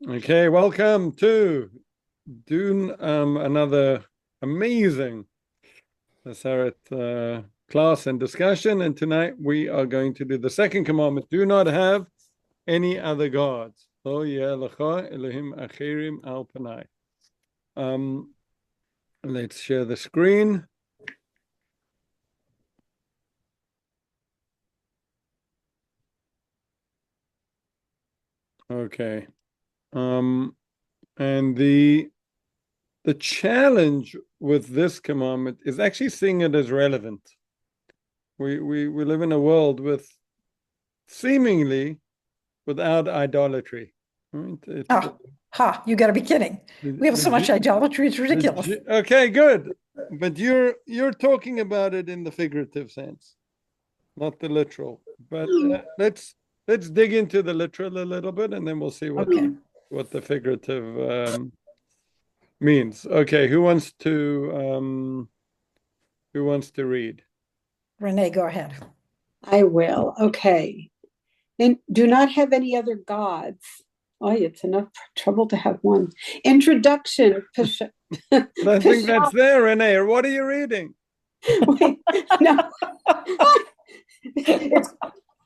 Okay, welcome to another amazing Maseret class and discussion. And tonight we are going to do the second commandment: do not have any other gods. Lo yeh lecha Elohim acherim al panai. Let's share the screen. Okay. And the challenge with this commandment is actually seeing it as relevant. We live in a world with seemingly without idolatry. Right? You got to be kidding. We have so much idolatry, it's ridiculous. Okay, good. But you're talking about it in the figurative sense, not the literal. But let's dig into the literal a little bit, and then we'll see what the figurative means. Okay, who wants to read? Renee, go ahead. I will. Okay. And do not have any other gods. Oh, it's enough trouble to have one. Introduction. I think that's there, Renee. What are you reading? Wait, no.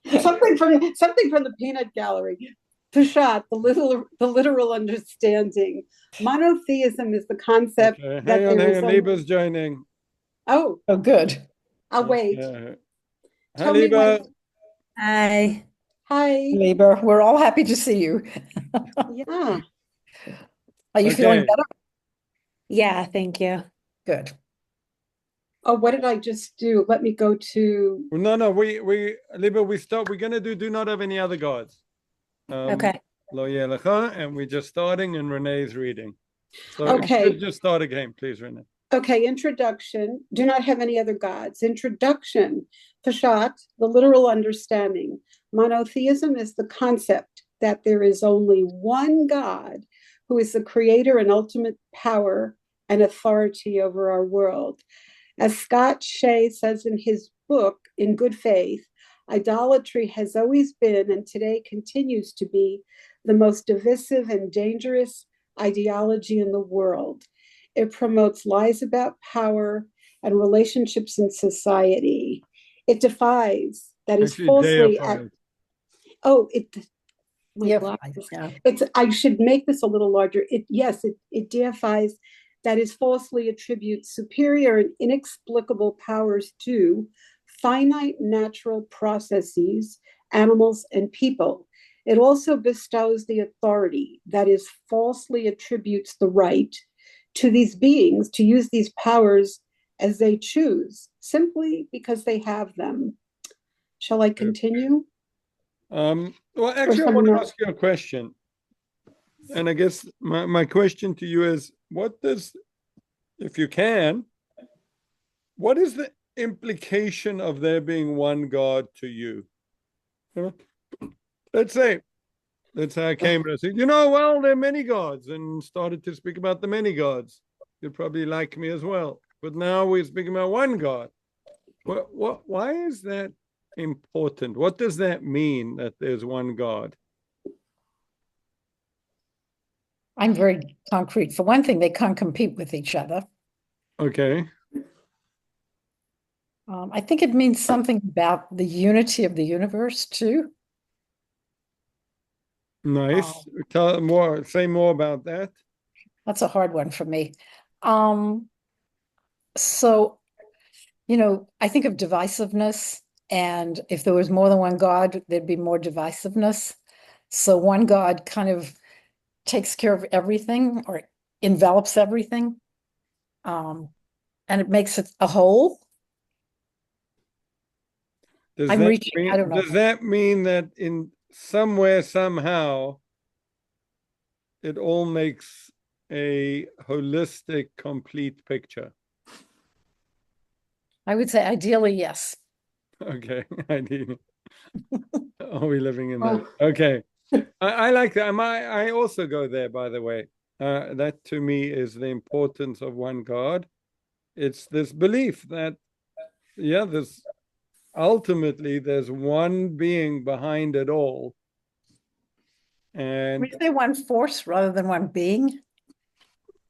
It's something from the peanut gallery. Peshat, the literal understanding. Monotheism is the concept that there is only... Lieber's joining. Oh, good. I'll wait. Hi, Lieber. Hi. Hi, Lieber. We're all happy to see you. Yeah. Are you feeling better? Yeah, thank you. Good. Oh, what did I just do? Let me go to... No, Lieber, we start. We're going to do not have any other gods. Okay. Lo yeh lecha, and we're just starting, and Renee's reading. So okay. You should just start again, please, Renee. Okay, introduction. Do not have any other gods. Introduction. Peshat, the literal understanding. Monotheism is the concept that there is only one God who is the creator and ultimate power and authority over our world. As Scott Shea says in his book, In Good Faith, idolatry has always been and today continues to be the most divisive and dangerous ideology in the world. It promotes lies about power and relationships in society. It defies, that is falsely... I should make this a little larger. It deifies, that is falsely attributes superior and inexplicable powers to finite natural processes, animals, and people. It also bestows the authority, that is falsely attributes the right to these beings to use these powers as they choose, simply because they have them. Shall I continue? Well, actually, I want to ask you a question. And I guess my question to you is, if you can, what is the implication of there being one God to you? Let's say I came and I said, well, there are many gods, and started to speak about the many gods. You'd probably like me as well. But now we're speaking about one God. Why is that important? What does that mean, that there's one God? I'm very concrete. For one thing, they can't compete with each other. Okay. I think it means something about the unity of the universe too. Nice. Say more about that. That's a hard one for me. So, I think of divisiveness, and if there was more than one God, there'd be more divisiveness. So one God kind of takes care of everything or envelops everything, and it makes it a whole. Does that mean that in somewhere, somehow, it all makes a holistic, complete picture? I would say ideally, yes. Okay, ideally. Are we living in that? Okay. I like that. I also go there, by the way. That to me is the importance of one God. It's this belief that, ultimately there's one being behind it all. And We say one force rather than one being.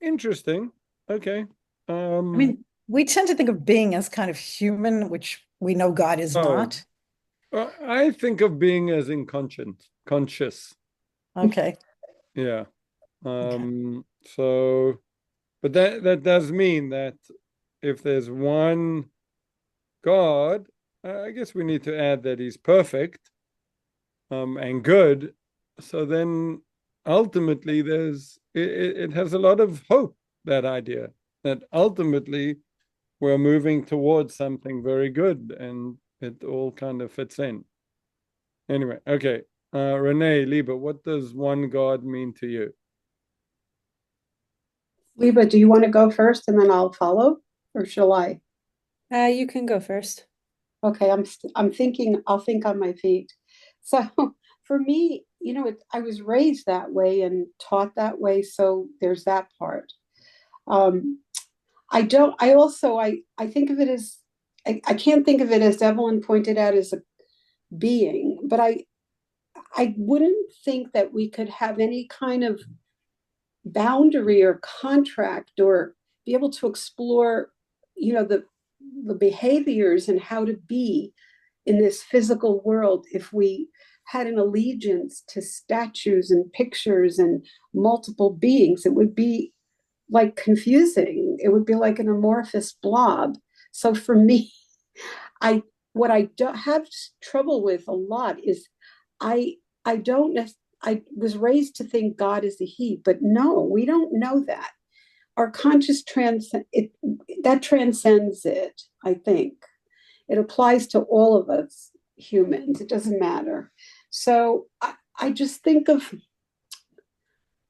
interesting. Okay. I mean, we tend to think of being as kind of human, which we know God is not. I think of being as conscious. Okay. Yeah. So, but that does mean that if there's one God, I guess we need to add that he's perfect, and good. So then ultimately it has a lot of hope, that idea that ultimately we're moving towards something very good and it all kind of fits in. Anyway, okay. Renee, Lieber, what does one God mean to you? Liba, do you want to go first and then I'll follow, or shall I? You can go first. Okay, I'm thinking. I'll think on my feet. So for me, I was raised that way and taught that way. So there's that part. Um, I don't. I also. I think of it as. I can't think of it as Evelyn pointed out as a being, but I wouldn't think that we could have any kind of boundary or contract or be able to explore, the behaviors and how to be in this physical world if we had an allegiance to statues and pictures and multiple beings. It would be like confusing. It would be like an amorphous blob. So for me, I what I don't have trouble with a lot is I I don't I was raised to think God is a he, but no, we don't know that. Our conscious that transcends it, I think. It applies to all of us humans. It doesn't matter. So I just think of,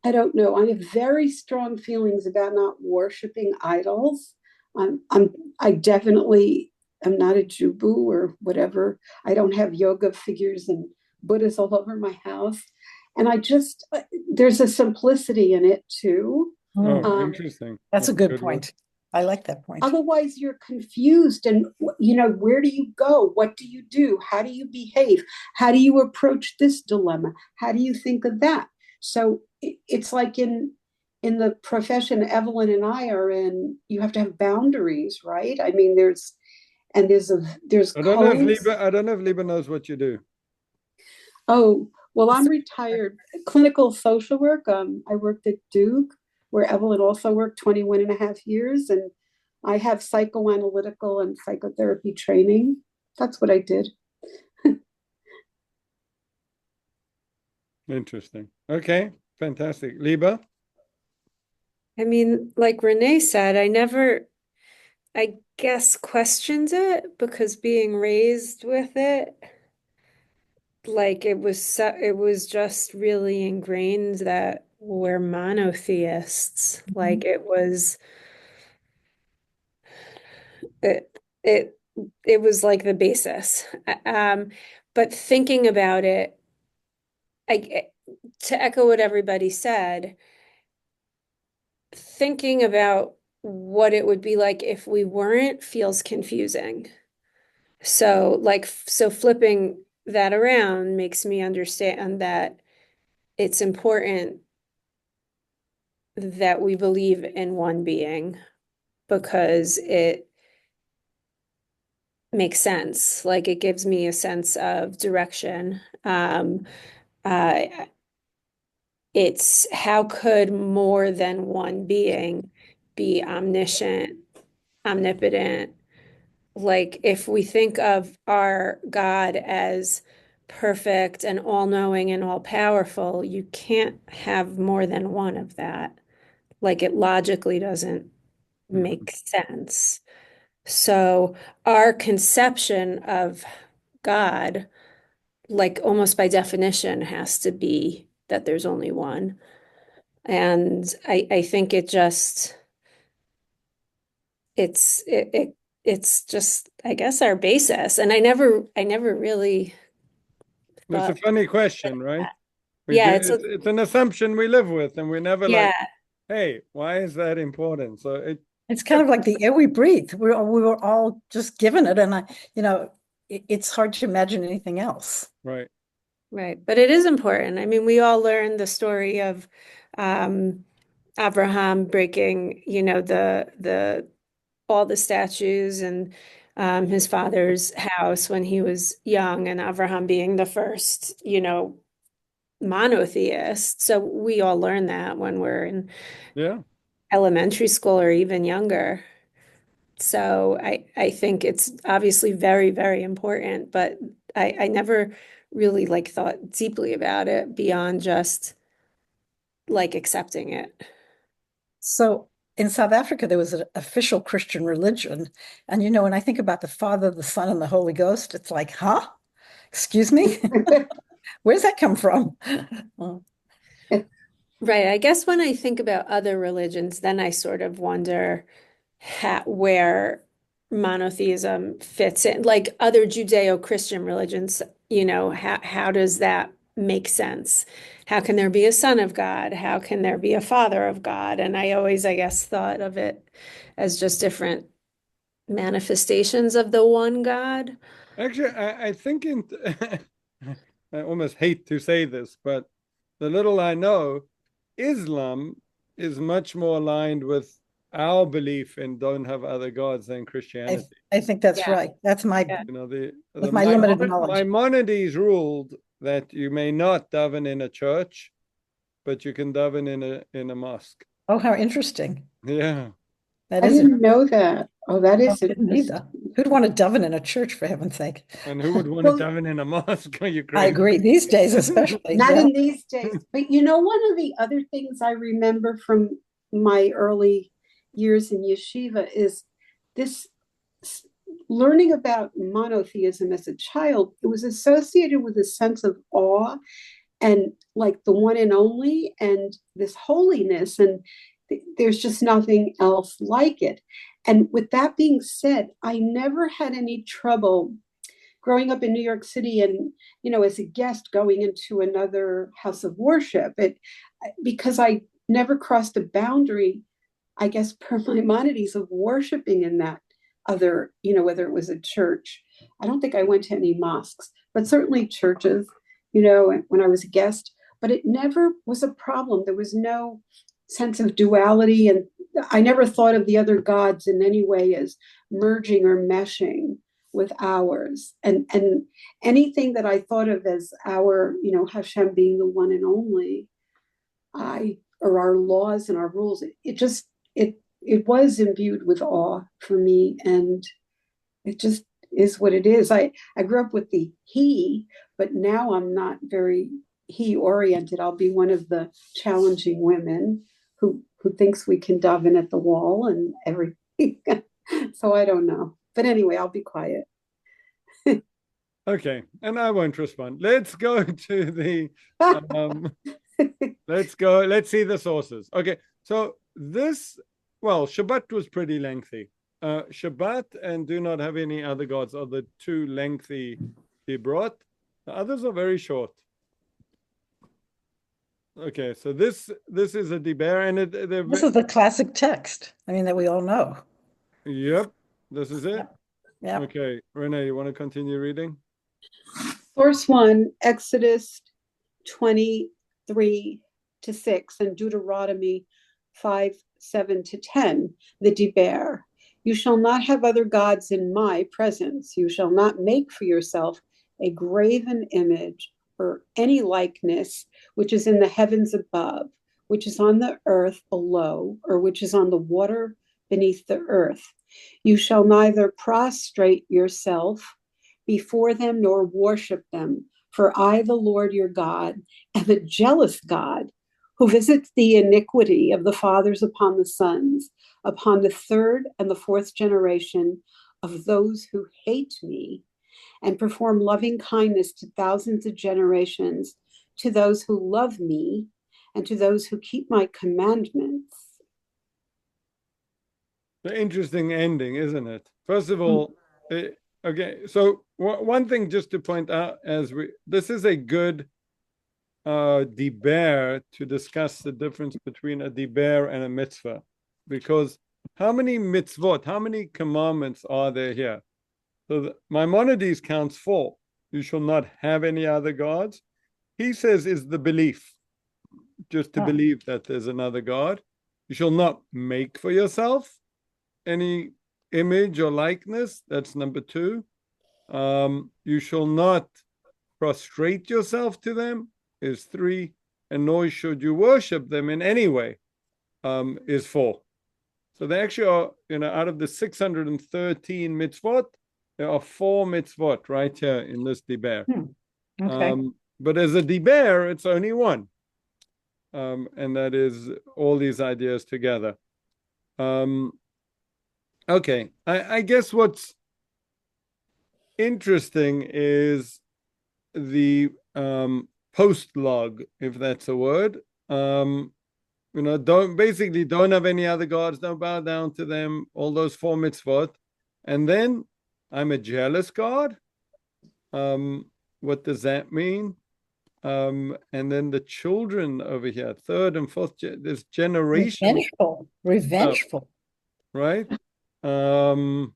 I don't know. I have very strong feelings about not worshiping idols. I definitely am not a Jubu or whatever. I don't have yoga figures and Buddhas all over my house. And there's a simplicity in it too. Interesting. That's a good word. point. I like that point. Otherwise, you're confused. And, where do you go? What do you do? How do you behave? How do you approach this dilemma? How do you think of that? So it's like in the profession Evelyn and I are in, you have to have boundaries, right? I mean, there's I don't know if codes. Lieber knows what you do. Oh, well, I'm retired clinical social work. I worked at Duke, where Evelyn also worked 21 and a half years. And I have psychoanalytical and psychotherapy training. That's what I did. Interesting. Okay, fantastic. Lieber? I mean, like Renee said, I guess, questioned it because being raised with it, like it was just really ingrained that we're monotheists. Like it it it was like the basis. But thinking about it, I to echo what everybody said, thinking about what it would be like if we weren't feels confusing. So flipping that around makes me understand that it's important that we believe in one being because it makes sense. Like it gives me a sense of direction. Uh, it's how could more than one being be omniscient, omnipotent? Like if we think of our God as perfect and all-knowing and all-powerful, you can't have more than one of that. Like it logically doesn't make sense. So our conception of God, like almost by definition, has to be that there's only one. And I think it's just, I guess, our basis. And I never really It's a thought funny question, right? yeah, It's an assumption we live with, and we never yeah. hey, why is that important? So It's kind of like the air we breathe. We were all just given it, and it's hard to imagine anything else. right. Right. But it is important. I mean, we all learned the story of Abraham breaking, the all the statues and his father's house when he was young, and Abraham being the first, monotheist. So we all learn that when we're in Yeah. elementary school or even younger. So I think it's obviously very, very important, but I never really like thought deeply about it beyond just like accepting it. So in South Africa, there was an official Christian religion. And when I think about the Father, the Son, and the Holy Ghost, it's like, huh? Excuse me? Where's that come from? Oh, Right. I guess when I think about other religions, then I sort of wonder where monotheism fits in, like other Judeo-Christian religions, how does that make sense? How can there be a son of God? How can there be a father of God? And I always, I guess, thought of it as just different manifestations of the one God. Actually, I think I almost hate to say this, but the little I know, Islam is much more aligned with our belief in don't have other gods than I, Christianity. I think that's Yeah. right. That's my, Yeah. The with my limited knowledge. Maimonides ruled that you may not daven in a church, but you can daven in a mosque. Oh, how interesting. Yeah. That I is, didn't know that. Oh, that I is didn't interesting. either. Who'd want to daven in a church, for heaven's sake? And who would want to Well, daven in a mosque? Are you I crazy? agree. These days, especially. not Yeah. in these days. But one of the other things I remember from my early years in yeshiva is this learning about monotheism as a child. It was associated with a sense of awe and like the one and only and this holiness. And there's just nothing else like it. And with that being said, I never had any trouble growing up in New York City and, as a guest going into another house of worship. Because I never crossed a boundary, I guess, per Maimonides of worshiping in that other, whether it was a church. I don't think I went to any mosques, but certainly churches, when I was a guest. But it never was a problem. There was no sense of duality. And I never thought of the other gods in any way as merging or meshing with ours. And anything that I thought of as our, Hashem being the one and only, or our laws and our rules, it was imbued with awe for me, and it just is what it is. I grew up with the he, but now I'm not very he oriented. I'll be one of the challenging women who thinks we can daven at the wall and everything. So I don't know. But anyway, I'll be quiet. Okay, and I won't respond. Let's go to the let's see the sources. Okay, so Shabbat was pretty lengthy. Shabbat and do not have any other gods are the two lengthy he brought. The others are very short. Okay, so this is a diber, and This is the classic text. I mean, that we all know. Yep, this is it. Yeah. Okay, Renee, you want to continue reading? Source 1, Exodus 23-6, and Deuteronomy 5:7-10, the Diber. You shall not have other gods in my presence. You shall not make for yourself a graven image or any likeness which is in the heavens above, which is on the earth below, or which is on the water beneath the earth. You shall neither prostrate yourself before them nor worship them. For I, the Lord your God, am a jealous God who visits the iniquity of the fathers upon the sons, upon the third and the fourth generation of those who hate me, and perform loving kindness to thousands of generations, to those who love me, and to those who keep my commandments. The interesting ending, isn't it? First of all, okay, so one thing just to point out this is a good diber to discuss the difference between a diber and a mitzvah, because how many mitzvot, how many commandments are there here? So Maimonides counts 4. You shall not have any other gods. he says is the belief, just to believe that there's another God. You shall not make for yourself any image or likeness. That's number 2. You shall not prostrate yourself to them is 3, and nor should you worship them in any way is 4. So they actually are, out of the 613 mitzvot, there are 4 mitzvot right here in this diber. Okay. But as a diber, it's only 1. And that is all these ideas together. Okay, I guess what's interesting is the post log, if that's a word. Don't have any other gods, don't bow down to them, all those 4 mitzvot. And then I'm a jealous God. What does that mean? And then the children over here, 3rd and 4th, this generation. Revengeful. Right? And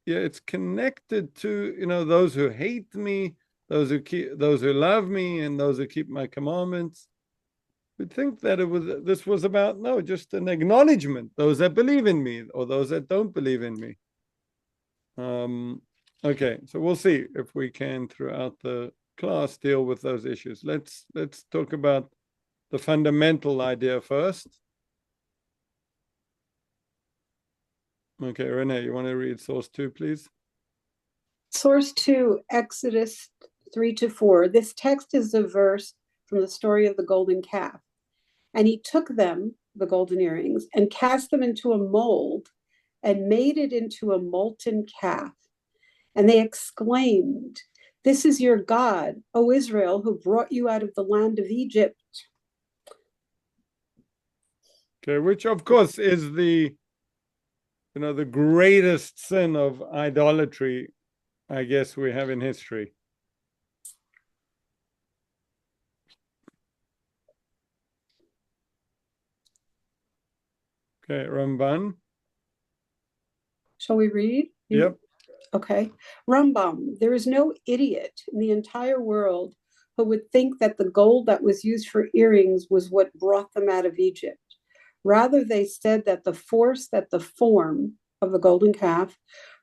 yeah, it's connected to, those who hate me, those who love me, and those who keep my commandments. We'd think that this was about, no, just an acknowledgement, those that believe in me or those that don't believe in me. Okay, so we'll see if we can throughout the class deal with those issues. Let's talk about the fundamental idea first. Okay, Renee, you want to read source 2, please? Source 2, Exodus 3-4. This text is a verse from the story of the golden calf. And he took them, the golden earrings, and cast them into a mold and made it into a molten calf. And they exclaimed, "This is your God, O Israel, who brought you out of the land of Egypt." Okay, which of course is the greatest sin of idolatry, I guess, we have in history. Okay, Ramban. Shall we read? Yep. Okay. Rambam, there is no idiot in the entire world who would think that the gold that was used for earrings was what brought them out of Egypt. Rather, they said that the force that the form of the golden calf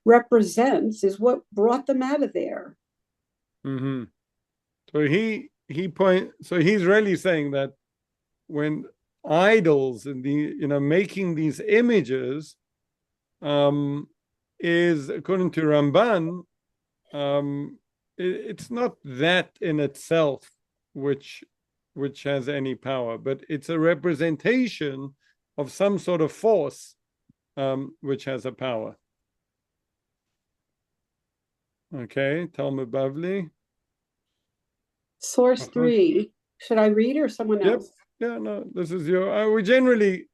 represents is what brought them out of there. Mm-hmm. So he's really saying that when idols and making these images is, according to Ramban, it's not that in itself which has any power, but it's a representation of some sort of force which has a power. Okay, Talmud Bavli. Source 3. Should I read or someone else? Yeah, no, this is we generally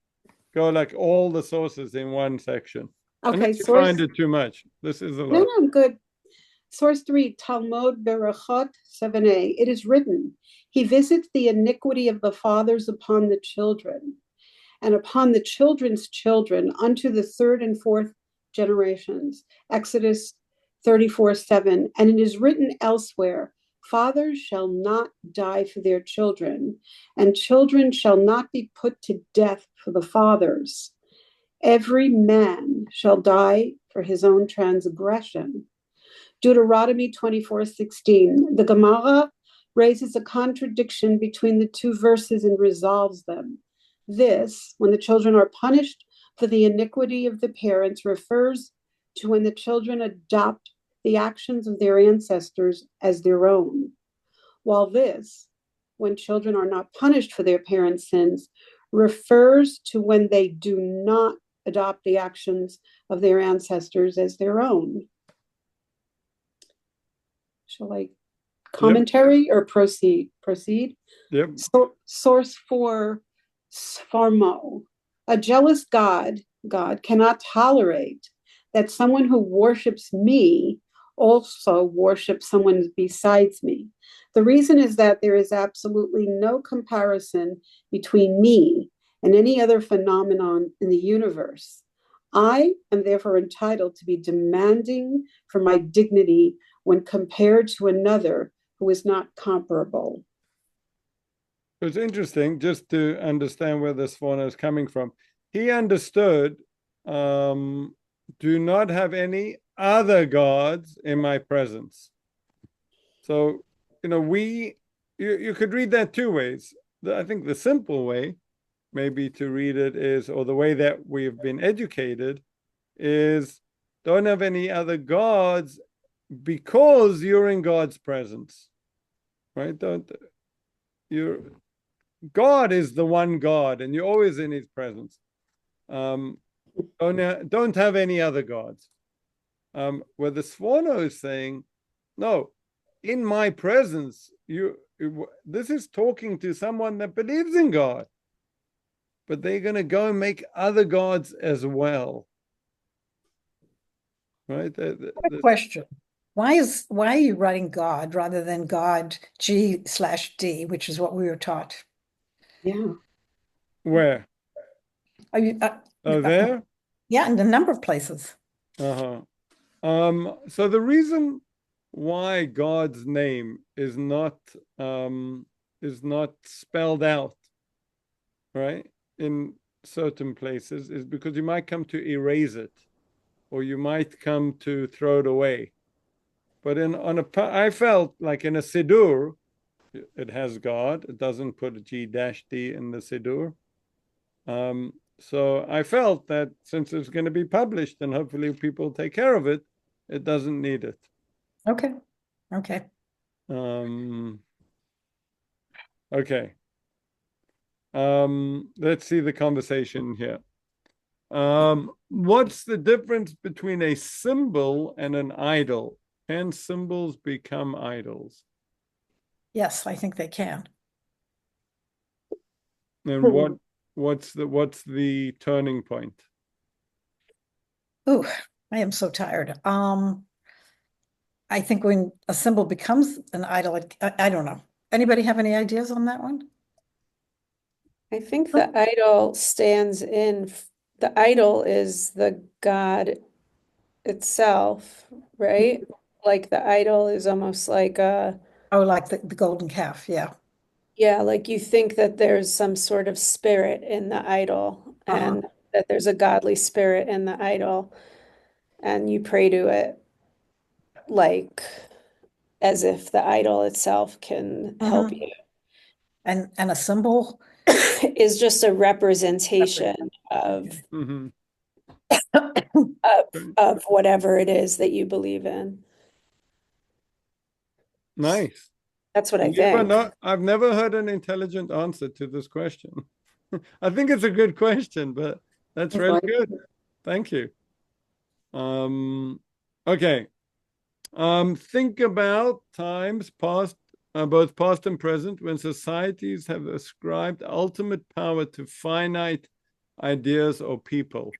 go like all the sources in one section. Okay, unless you find it too much. This is a lot. No, I'm good. Source 3, Talmud Berachot 7a. It is written, he visits the iniquity of the fathers upon the children, and upon the children's children, unto the 3rd and 4th generations. Exodus 34:7. And it is written elsewhere, fathers shall not die for their children, and children shall not be put to death for the fathers. Every man shall die for his own transgression. Deuteronomy 24:16. The Gemara raises a contradiction between the 2 verses and resolves them. This, when the children are punished for the iniquity of the parents, refers to when the children adopt the actions of their ancestors as their own. While this, when children are not punished for their parents' sins, refers to when they do not adopt the actions of their ancestors as their own. Shall I commentary or proceed? Proceed. Yep. Source 4, Sfarmo. A jealous God cannot tolerate that someone who worships me also worships someone besides me. The reason is that there is absolutely no comparison between me and any other phenomenon in the universe. I am therefore entitled to be demanding for my dignity when compared to another who is not comparable. It's interesting just to understand where this one is coming from. He understood, do not have any other gods in my presence. So, you could read that two ways. I think the simple way, maybe to read it is, or the way that we've been educated, is don't have any other gods because you're in God's presence, right? God is the one God, and you're always in His presence. Don't have any other gods. Where the Sforno is saying, no, in my presence, this is talking to someone that believes in God, but they're going to go and make other gods as well, right? Question. Why are you writing God rather than God G/D, which is what we were taught? Yeah. Where? Are you, There? Yeah, in a number of places. Uh-huh. So the reason why God's name is not spelled out, right, in certain places is because you might come to erase it, or you might come to throw it away. But I felt like in a Siddur, it has God. It doesn't put a G-D in the Siddur. So I felt that since it's going to be published and hopefully people take care of it, it doesn't need it. Okay. Okay. Okay. Let's see the conversation here. What's the difference between a symbol and an idol? Can symbols become idols? Yes, I think they can. And what's the turning point? Ooh, I am so tired. I think when a symbol becomes an idol, I don't know. Anybody have any ideas on that one? I think the idol the idol is the God itself, right? Like the idol is almost like Oh, like the golden calf, yeah. yeah, like you think that there's some sort of spirit in the idol and that there's a godly spirit in the idol, and you pray to it like as if the idol itself can help you. And a symbol Is just a representation of Mhm. of whatever it is that you believe in. Nice. That's what I think. I've never heard an intelligent answer to this question. I think it's a good question, but that's really good. Thank you. Okay. Think about times past, both past and present, when societies have ascribed ultimate power to finite ideas or people.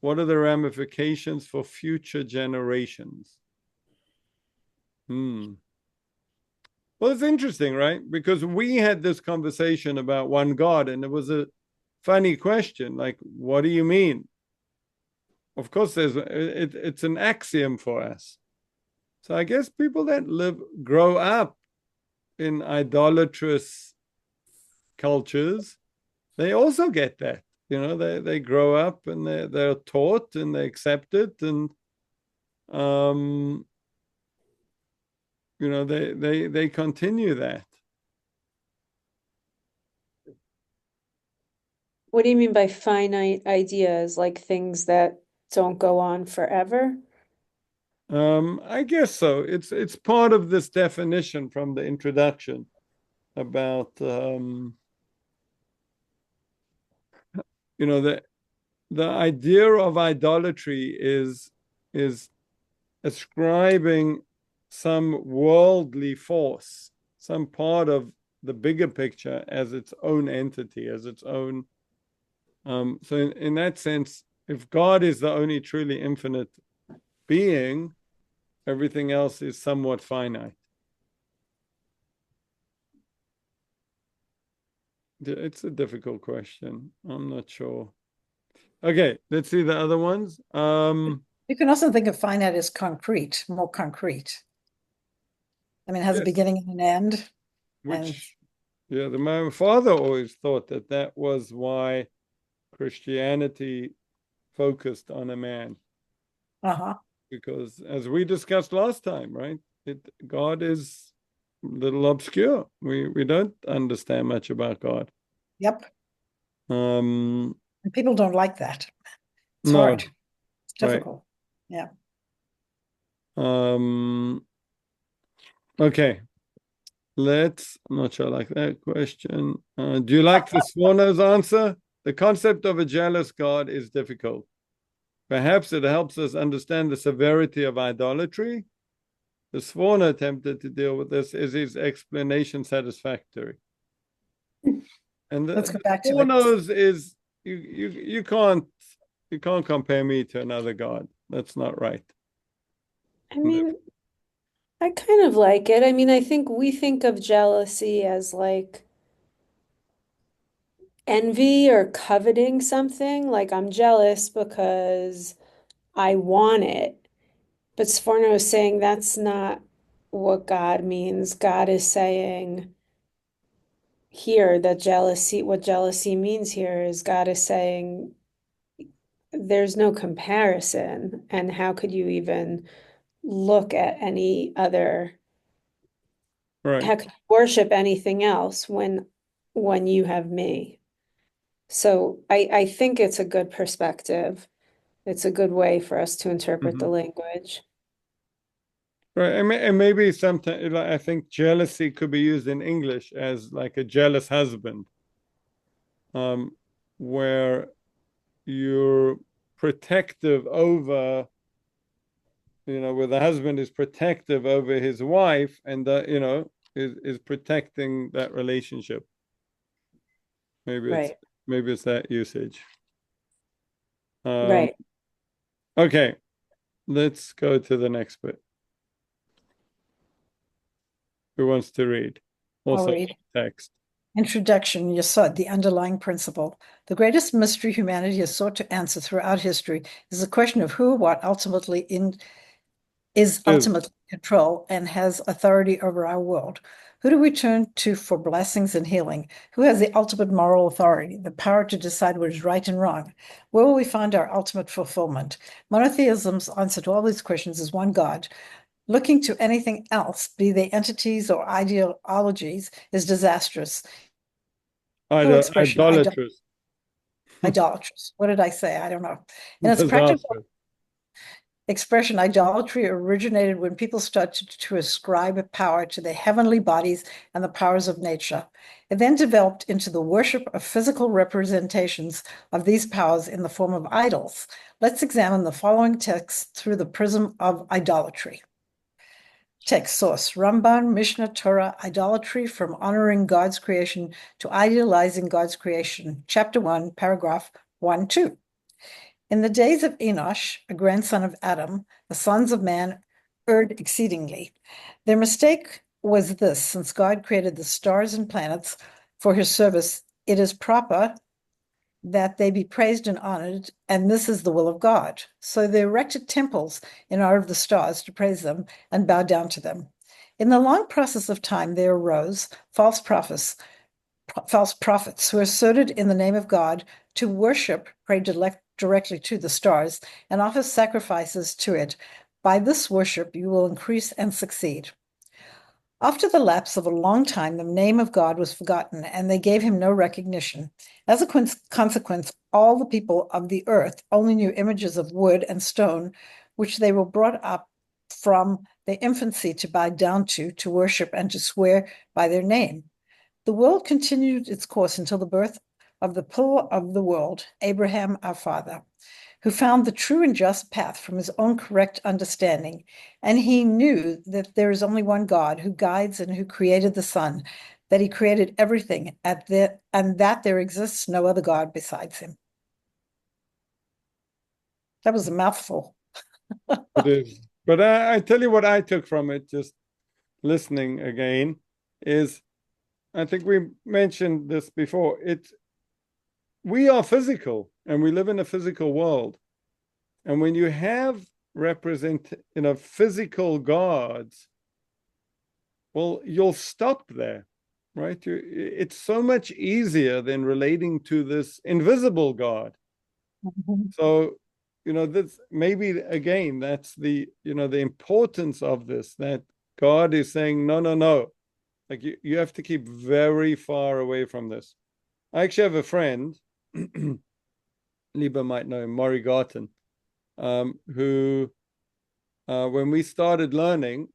What are the ramifications for future generations? Well, it's interesting, right? Because we had this conversation about one God, and it was a funny question, like, what do you mean? Of course, it's an axiom for us. So I guess people that grow up in idolatrous cultures, they also get that. They grow up and they're taught and they accept it, and they continue that. What do you mean by finite ideas? Like things that don't go on forever? I guess so. It's part of this definition from the introduction about the idea of idolatry is ascribing some worldly force, some part of the bigger picture as its own entity, as its own. So in that sense, if God is the only truly infinite being, everything else is somewhat finite. It's a difficult question. I'm not sure. Okay, let's see the other ones. You can also think of finite as concrete, more concrete. I mean, it has a Yes. beginning and an end. Which, yeah, my father always thought that that was why Christianity focused on a man. Uh-huh. Because as we discussed last time, right? God is a little obscure. We don't understand much about God. Yep. And people don't like that. It's no, hard. It's right. difficult. Yeah. Okay. I'm not sure I like that question. Do you like the Sforno's answer? The concept of a jealous God is difficult. Perhaps it helps us understand the severity of idolatry. The Sforno attempted to deal with this. Is his explanation satisfactory? And Let's the go back to it. Sforno's is you can't compare me to another God. That's not right. I mean, I kind of like it. I mean, I think we think of jealousy as like envy or coveting something. Like I'm jealous because I want it. But Sforno is saying that's not what God means. God is saying here that what jealousy means here is God is saying there's no comparison. And how could you even look at any other, Right. how could you worship anything else when you have me? So I think it's a good perspective. It's a good way for us to interpret the language. Right. And maybe sometimes I think jealousy could be used in English as like a jealous husband, where you're protective over, where the husband is protective over his wife and is protecting that relationship. Maybe Right. it's that usage. Right. Okay, let's go to the next bit. Who wants to read? Also, I'll read. text. Introduction, Yesod, the underlying principle. The greatest mystery humanity has sought to answer throughout history is the question of who or what is ultimately in control and has authority over our world. Who do we turn to for blessings and healing? Who has the ultimate moral authority, the power to decide what is right and wrong? Where will we find our ultimate fulfillment? Monotheism's answer to all these questions is one God. Looking to anything else, be they entities or ideologies, is disastrous. Idolatrous. Idolatrous. What did I say? I don't know. And its practical expression, idolatry, originated when people started to ascribe power to the heavenly bodies and the powers of nature. It then developed into the worship of physical representations of these powers in the form of idols. Let's examine the following text through the prism of idolatry. Text source, Ramban, Mishnah, Torah, idolatry from honoring God's creation to idealizing God's creation. Chapter 1, paragraph 1-2. In the days of Enosh, a grandson of Adam, the sons of man erred exceedingly. Their mistake was this: since God created the stars and planets for his service, it is proper that they be praised and honored, and this is the will of God. So they erected temples in honor of the stars to praise them and bow down to them. In the long process of time, there arose false prophets who asserted in the name of God to worship, pray directly to the stars, and offer sacrifices to it. By this worship, you will increase and succeed. After the lapse of a long time, the name of God was forgotten, and they gave him no recognition. As a consequence, all the people of the earth only knew images of wood and stone, which they were brought up from their infancy to bow down to worship, and to swear by their name. The world continued its course until the birth of the pillar of the world, Abraham, our father, who found the true and just path from his own correct understanding. And he knew that there is only one God who guides and who created the sun, that he created everything and that there exists no other God besides him. That was a mouthful. It is. But I tell you what I took from it, just listening again, is I think we mentioned this before. We are physical and we live in a physical world. And when you have represent, physical gods, well, you'll stop there, right? It's so much easier than relating to this invisible God. Mhm. So, this maybe again, that's the importance of this, that God is saying, no, no, no. Like you have to keep very far away from this. I actually have a friend, Liba might know him, Maury Garten, who, when we started learning,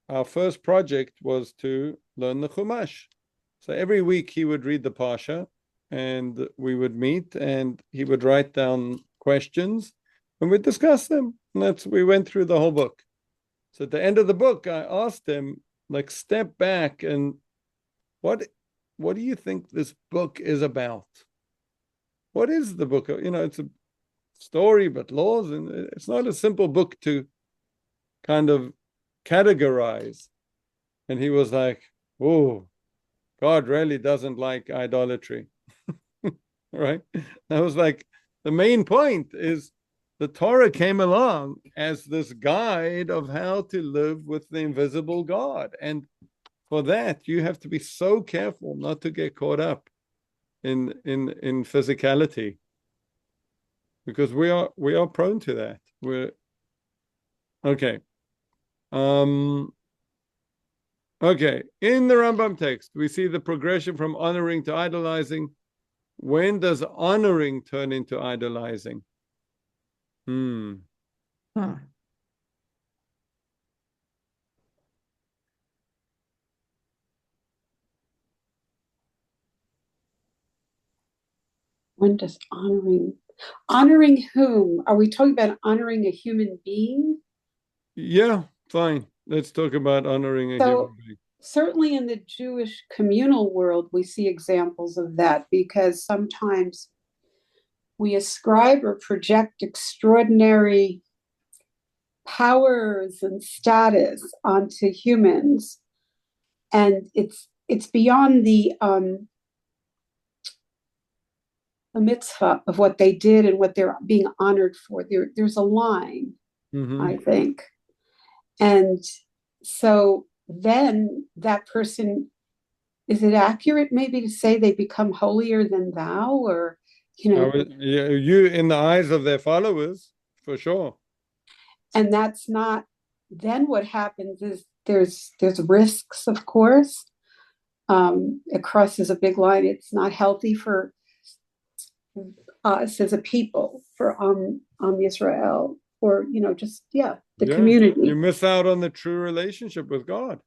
our first project was to learn the Chumash. So every week he would read the Parsha and we would meet and he would write down questions and we'd discuss them. And we went through the whole book. So at the end of the book, I asked him, like, step back and what do you think this book is about? What is the book? It's a story, but laws, and it's not a simple book to kind of categorize. And he was like, oh, God really doesn't like idolatry. Right? I was like, the main point is the Torah came along as this guide of how to live with the invisible God. And for that, you have to be so careful not to get caught up in physicality. Because we are prone to that. We're okay. Okay, in the Rambam text, we see the progression from honoring to idolizing. When does honoring turn into idolizing? Huh. When does honoring whom? Are we talking about honoring a human being? Yeah, fine. Let's talk about honoring a So human being. certainly in the Jewish communal world, we see examples of that because sometimes we ascribe or project extraordinary powers and status onto humans, and it's beyond the mitzvah of what they did and what they're being honored for. There's a line, I think, and so then that person, is it accurate maybe to say they become holier than thou, or you in the eyes of their followers, for sure. and that's not, then what happens is there's risks, of course. It crosses a big line. It's not healthy for us as a people, for Israel, or just the community. You miss out on the true relationship with God.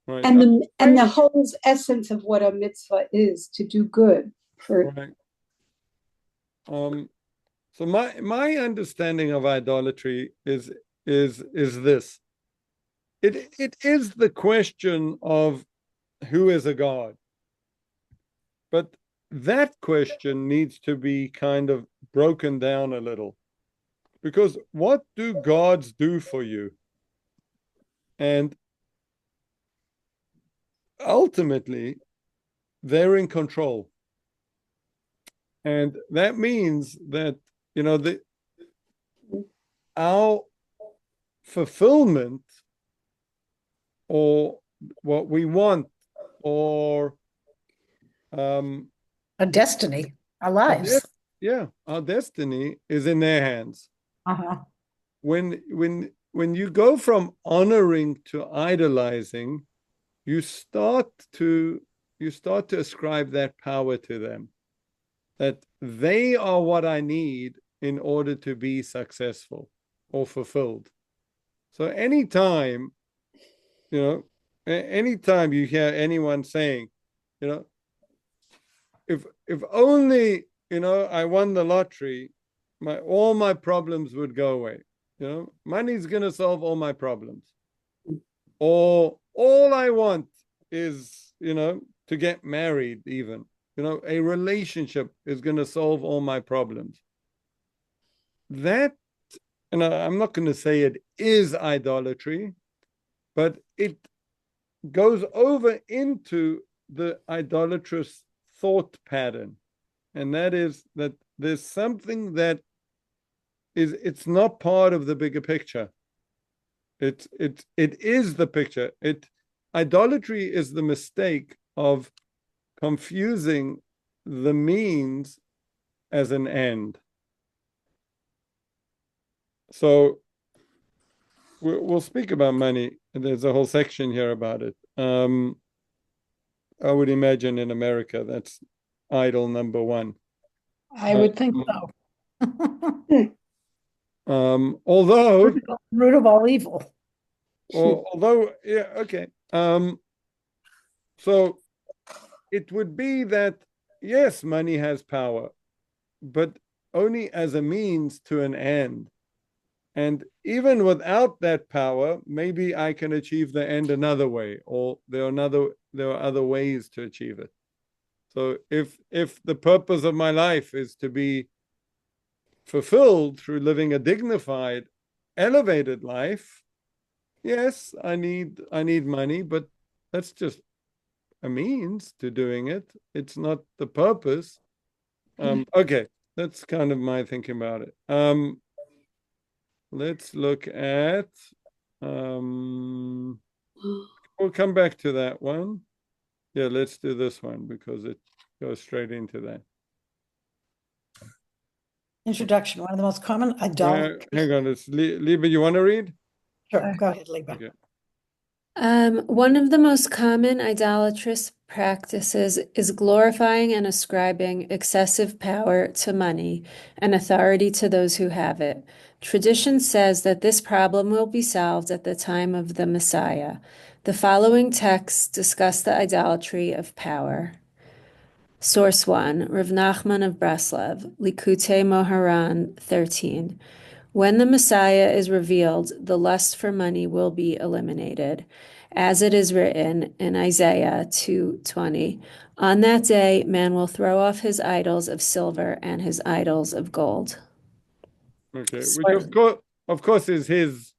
Right. And the whole essence of what a mitzvah is, to do good for. Right. So my understanding of idolatry is this. It is the question of who is a God. But that question needs to be kind of broken down a little. Because what do gods do for you? And ultimately, they're in control. And that means that, our fulfillment or what we want or A destiny, our lives. Our destiny is in their hands. Uh-huh. When you go from honoring to idolizing, you start to ascribe that power to them, that they are what I need in order to be successful or fulfilled. So anytime you hear anyone saying, if only I won the lottery, all my problems would go away. Money's going to solve all my problems. Or all I want is, to get married even. A relationship is going to solve all my problems. That, and I'm not going to say it is idolatry, but it goes over into the idolatrous thought pattern. And that is that there's something that it's not part of the bigger picture. It is the picture. Idolatry is the mistake of confusing the means as an end. So we'll speak about money. There's a whole section here about it. I would imagine in America that's idol number one. I would think so. Although Root of all evil. although yeah, okay. So it would be that yes, money has power, but only as a means to an end. And even without that power, maybe I can achieve the end another way, or there are other ways to achieve it. So if the purpose of my life is to be fulfilled through living a dignified, elevated life, yes, I need money, but that's just a means to doing it. It's not the purpose. Okay, that's kind of my thinking about it. Let's look at, we'll come back to that one. Yeah, let's do this one because it goes straight into that. Introduction, one of the most common idolatry. Hang on, it's Liebe, you want to read? Sure, go ahead, Liebe. Okay. One of the most common idolatrous practices is glorifying and ascribing excessive power to money and authority to those who have it. Tradition says that this problem will be solved at the time of the Messiah. The following texts discuss the idolatry of power. Source 1, Rav Nachman of Breslov, Likutei Moharan 13. When the Messiah is revealed, the lust for money will be eliminated. As it is written in Isaiah 2:20, on that day man will throw off his idols of silver and his idols of gold. Okay, which of course is his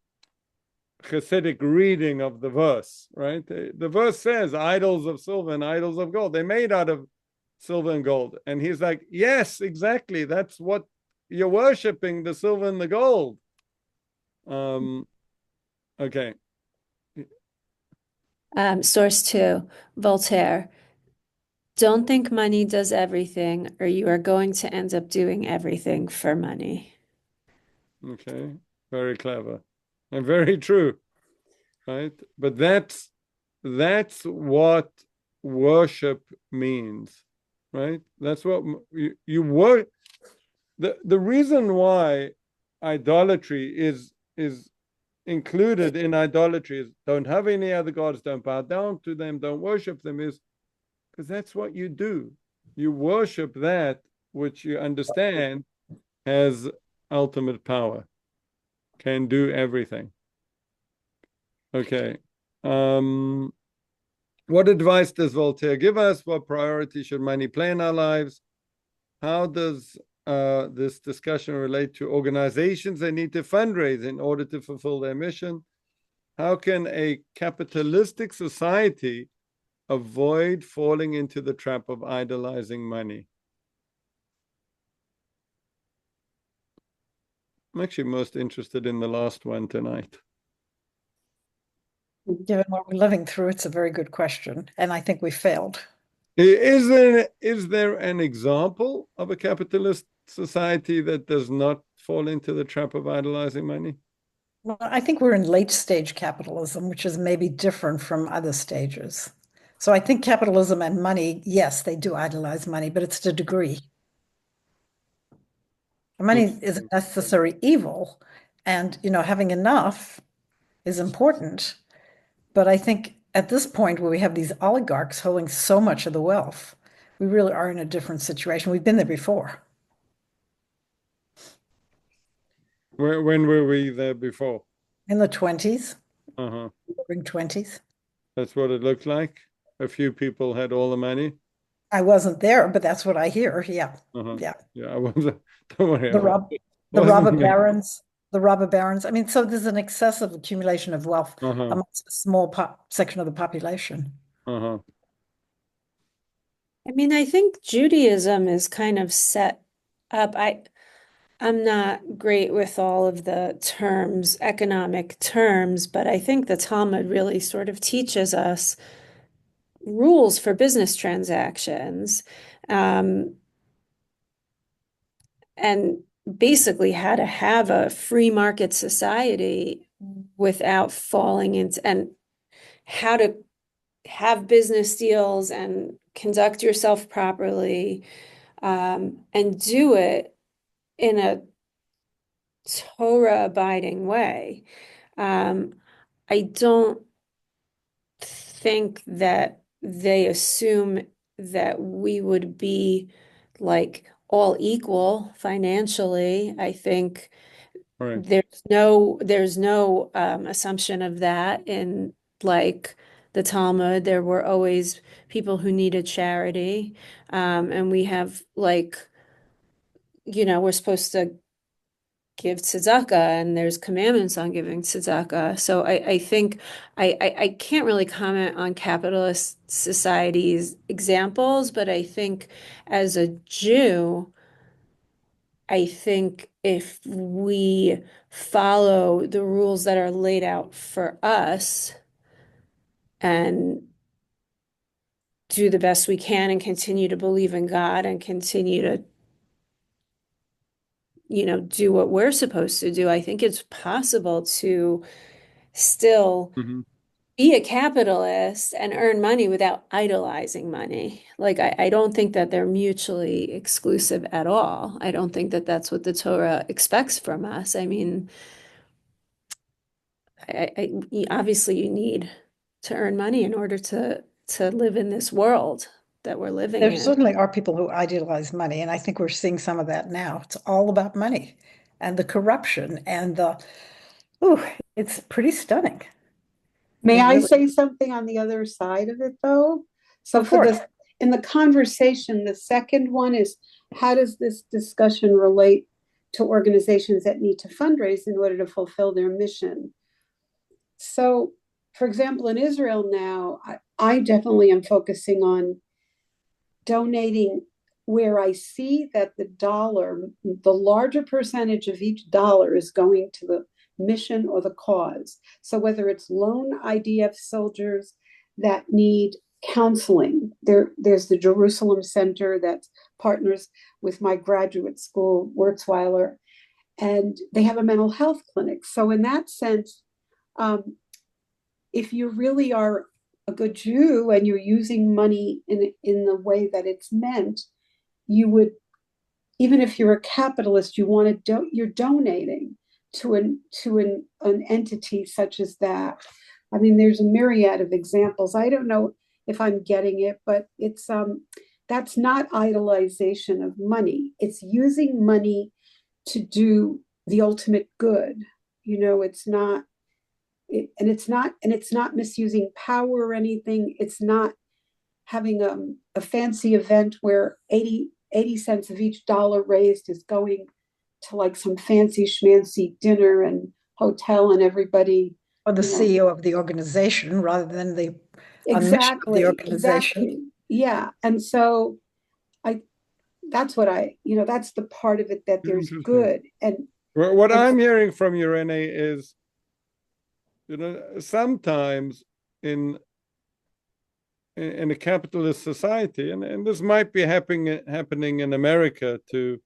Hasidic reading of the verse, right? The verse says idols of silver and idols of gold. They're made out of silver and gold. And he's like, yes, exactly. That's what you're worshiping, the silver and the gold. Okay. Source 2, Voltaire. Don't think money does everything, or you are going to end up doing everything for money. Okay. Very clever and very true, right? But that's what worship means, right? That's what you work. The reason why idolatry is included in idolatry is don't have any other gods, don't bow down to them, don't worship them, is because that's what you do. You worship that which you understand has ultimate power, can do everything. Okay. What advice does Voltaire give us? What priority should money play in our lives? How does this discussion relate to organizations that need to fundraise in order to fulfill their mission? How can a capitalistic society avoid falling into the trap of idolizing money? I'm actually most interested in the last one tonight. Given what we're living through, it's a very good question, and I think we failed. Is there an example of a capitalist society that does not fall into the trap of idolizing money? Well, I think we're in late stage capitalism, which is maybe different from other stages. So I think capitalism and money, yes, they do idolize money, but it's to a degree. Money is a necessary evil, and having enough is important. But I think at this point where we have these oligarchs holding so much of the wealth, we really are in a different situation. We've been there before. When were we there before? In the 20s, Ring 20s. That's what it looked like. A few people had all the money. I wasn't there, but that's what I hear. Yeah. Yeah. Yeah, I wasn't. Don't worry. The robber barons. The robber barons. I mean, so there's an excessive accumulation of wealth amongst a small section of the population. I mean, I think Judaism is kind of set up. I'm not great with all of the terms, economic terms, but I think the Talmud really sort of teaches us rules for business transactions, and basically how to have a free market society without falling into, and how to have business deals and conduct yourself properly, and do it in a Torah abiding way. I don't think that they assume that we would be like all equal financially. I think Right. there's no assumption of that in like the Talmud. There were always people who needed charity, and we have like, we're supposed to give tzedakah, and there's commandments on giving tzedakah. So I think I can't really comment on capitalist societies examples, but I think as a Jew, I think if we follow the rules that are laid out for us and do the best we can and continue to believe in God and continue to, do what we're supposed to do, I think it's possible to still Mm-hmm. be a capitalist and earn money without idolizing money. Like, I don't think that they're mutually exclusive at all. I don't think that that's what the Torah expects from us. I mean, obviously you need to earn money in order to live in this world that we're living There in. certainly are people who idealize money, and I think we're seeing some of that now. It's all about money and the corruption and it's pretty stunning. May It I really, say something on the other side of it, though? So go for it. in the conversation, the second one is, how does this discussion relate to organizations that need to fundraise in order to fulfill their mission? So, for example, in Israel now, I definitely am focusing on donating where I see that the larger percentage of each dollar is going to the mission or the cause. So whether it's lone IDF soldiers that need counseling, there's the Jerusalem Center that partners with my graduate school, Wurzweiler, and they have a mental health clinic. So in that sense, if you really are a good Jew and you're using money in the way that it's meant, you would, even if you're a capitalist, you're donating to an entity such as that. I mean, there's a myriad of examples. I don't know if I'm getting it, but it's that's not idolization of money. It's using money to do the ultimate good. It's not and it's not misusing power or anything. It's not having a fancy event where 80 cents of each dollar raised is going to like some fancy schmancy dinner and hotel and everybody. Or the CEO of the organization rather than the mission of the organization. Yeah. And so that's the part of it that there's good. And what I'm hearing from you, Renee, is, sometimes in a capitalist society, and this might be happening in America to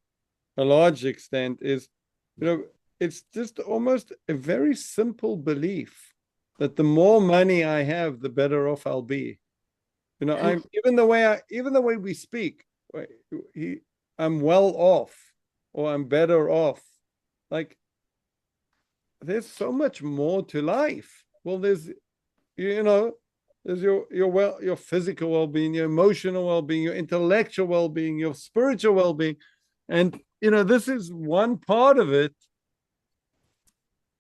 a large extent, is, it's just almost a very simple belief that the more money I have, the better off I'll be. I'm even the way we speak, I'm well off, or I'm better off. Like, there's so much more to life. Well, there's your physical well-being, your emotional well-being, your intellectual well-being, your spiritual well-being. And this is one part of it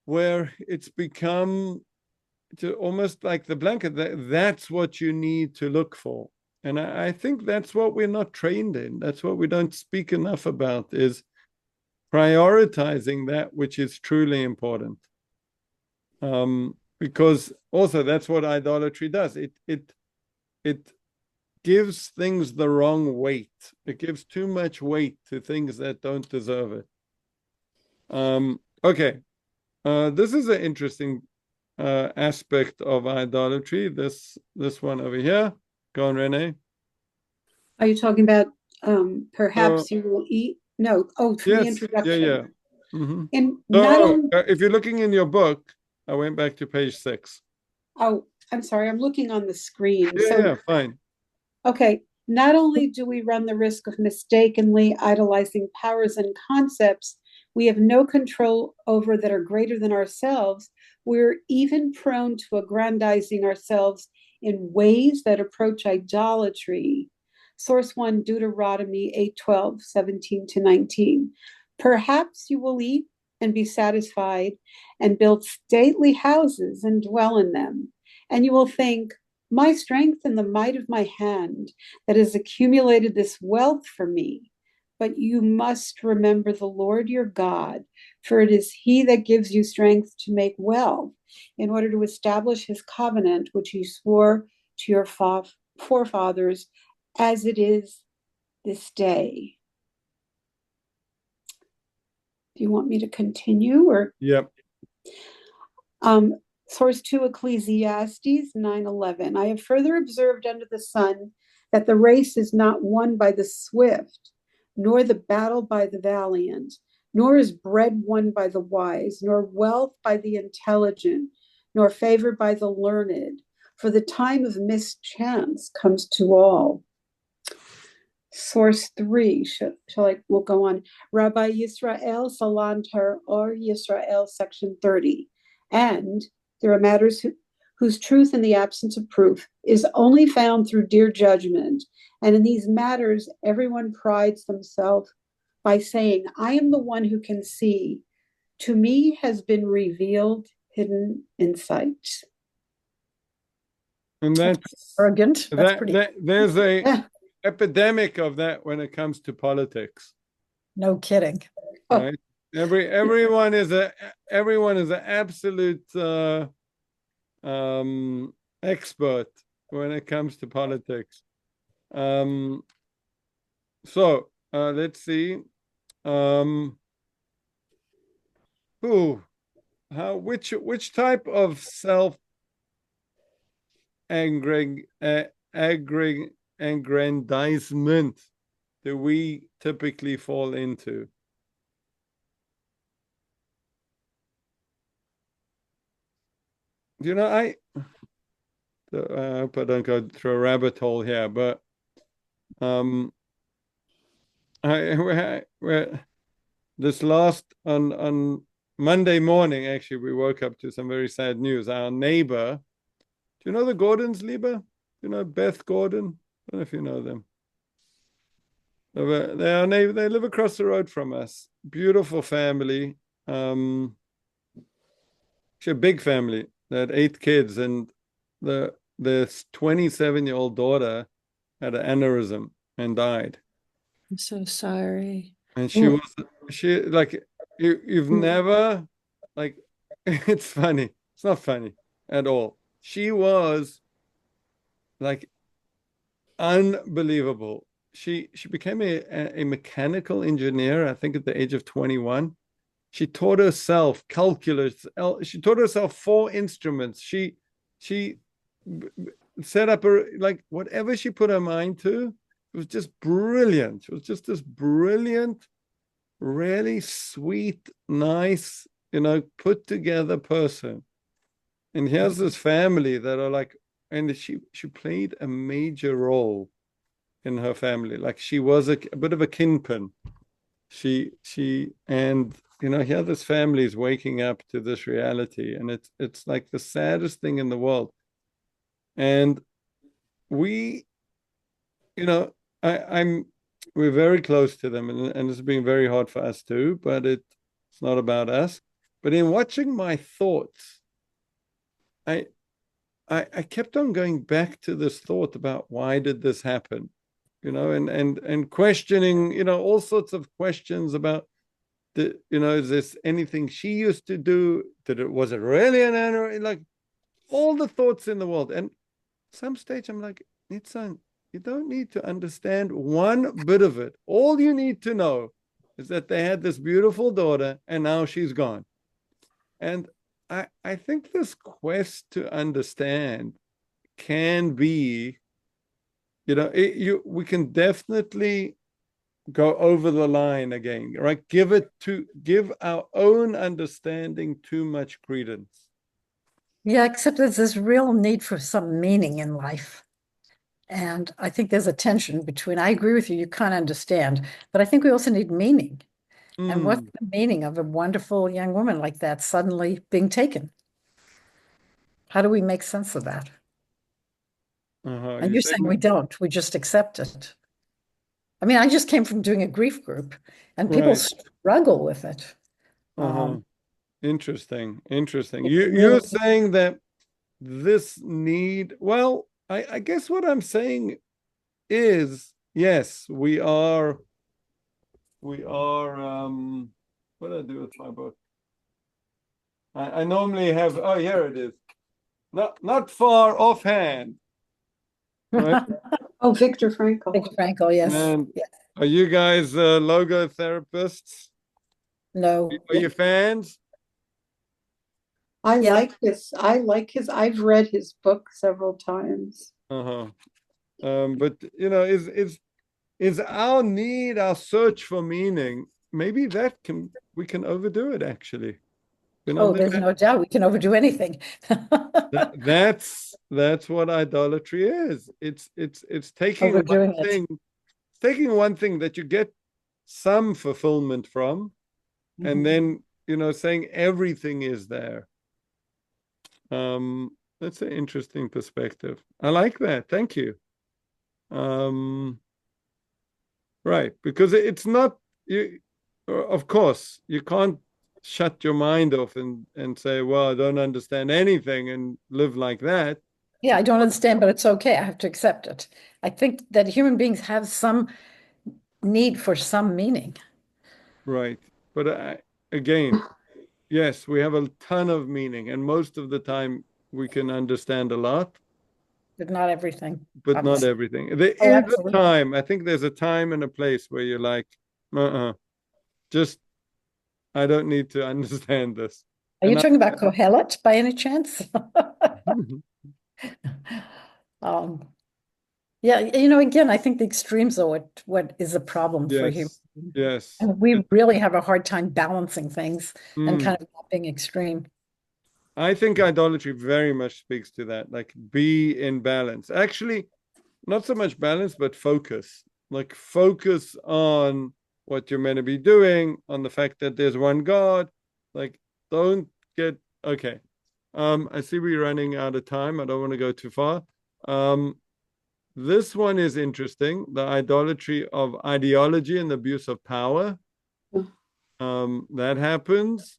where it's become almost like the blanket. That's what you need to look for. And I think that's what we're not trained in. That's what we don't speak enough about, is prioritizing that which is truly important. Because also that's what idolatry does. It gives things the wrong weight. It gives too much weight to things that don't deserve it. Okay. This is an interesting aspect of idolatry. This one over here. Go on, Renee. Are you talking about So perhaps you will eat? No. Oh, from the yes, yeah, introduction. yeah. Mm-hmm. And not So only, if you're looking in your book, I went back to page 6. oh, I'm sorry, I'm looking on the screen. Yeah, So, yeah, fine. okay, not only do we run the risk of mistakenly idolizing powers and concepts we have no control over that are greater than ourselves, we're even prone to aggrandizing ourselves in ways that approach idolatry. Source 1, Deuteronomy 8:12, 17 to 19. Perhaps you will eat and be satisfied and build stately houses and dwell in them. And you will think, my strength and the might of my hand that has accumulated this wealth for me. But you must remember the Lord your God, for it is he that gives you strength to make wealth, in order to establish his covenant, which he swore to your forefathers, as it is this day. Do you want me to continue or? Yep. Source 2, Ecclesiastes 9:11. I have further observed under the sun that the race is not won by the swift, nor the battle by the valiant, nor is bread won by the wise, nor wealth by the intelligent, nor favor by the learned, for the time of mischance comes to all. Source 3, we'll go on. Rabbi Yisrael Salanter or Yisrael, section 30. And there are matters whose truth in the absence of proof is only found through dear judgment. And in these matters, everyone prides themselves by saying, I am the one who can see. To me has been revealed hidden insight. And that's Arrogant. That's pretty. there's a Yeah. epidemic of that when it comes to politics. No kidding. Right? Everyone is an absolute expert when it comes to politics. So let's see. Which type of self aggrandizement do we typically fall into? I hope I don't go through a rabbit hole here, but this last on Monday morning, actually, we woke up to some very sad news. Our neighbor, do you know the Gordons, Lieber? Do you know Beth Gordon? I don't know if you know them. They live across the road from us. Beautiful family. Actually a big family. They had 8 kids, and the 27-year-old daughter had an aneurysm and died. I'm so sorry. And she like you've never like it's funny. It's not funny at all. She was like unbelievable. She became a mechanical engineer, I think, at the age of 21. She taught herself calculus. She taught herself 4 instruments. She set up her, like, whatever she put her mind to. It was just brilliant. She was just this brilliant, really sweet, nice, put together person. And here's this family that are like, and she played a major role in her family. Like, she was a bit of a kingpin. And here this family is waking up to this reality, and it's like the saddest thing in the world. And we, we're very close to them, and it's been very hard for us too, but it's not about us. But in watching my thoughts, I kept on going back to this thought about why did this happen, and questioning, all sorts of questions about is this anything she used to do? Was it really an error? Like, all the thoughts in the world. And some stage I'm like, Nitzan, you don't need to understand one bit of it. All you need to know is that they had this beautiful daughter and now she's gone. And I think this quest to understand can be, we can definitely go over the line again, right? Give our own understanding too much credence. Yeah, except there's this real need for some meaning in life. And I think there's a tension between, I agree with you, you can't understand, but I think we also need meaning. And what's the meaning of a wonderful young woman like that suddenly being taken? How do we make sense of that? And you're saying we don't, we just accept it. I mean, I just came from doing a grief group and people struggle with it. Interesting. You're saying that this need, well, I guess what I'm saying is, yes, we are, what do I do with my book? I normally have, oh, here it is. Not far offhand. Right? Oh, Viktor Frankl. Viktor Frankl, yes. And are you guys logo therapists? No. Are you fans? I like his, I've read his book several times. But is our need, our search for meaning, maybe we can overdo it actually. There's no doubt we can overdo anything. That's what idolatry is. It's taking Overdoing one thing, taking one thing that you get some fulfillment from, and then saying everything is there. That's an interesting perspective. I like that. Thank you. Right, because it's not you. Of course, you can't shut your mind off and say, well, I don't understand anything and live like that. Yeah, I don't understand, but it's okay. I have to accept it. I think that human beings have some need for some meaning. Right. But again, yes, we have a ton of meaning, and most of the time we can understand a lot. But not everything. But not everything. There is a time, I think there's a time and a place where you're like, just, I don't need to understand this. Are you talking about Kohelet by any chance? Yeah, again, I think the extremes are what is a problem for humans. Yes. And we really have a hard time balancing things and kind of not being extreme. I think idolatry very much speaks to that, like be in balance. Actually, not so much balance, but focus. Like focus on what you're meant to be doing, on the fact that there's one God. Like don't get, okay. I see we're running out of time. I don't want to go too far. This one is interesting, the idolatry of ideology and the abuse of power. That happens.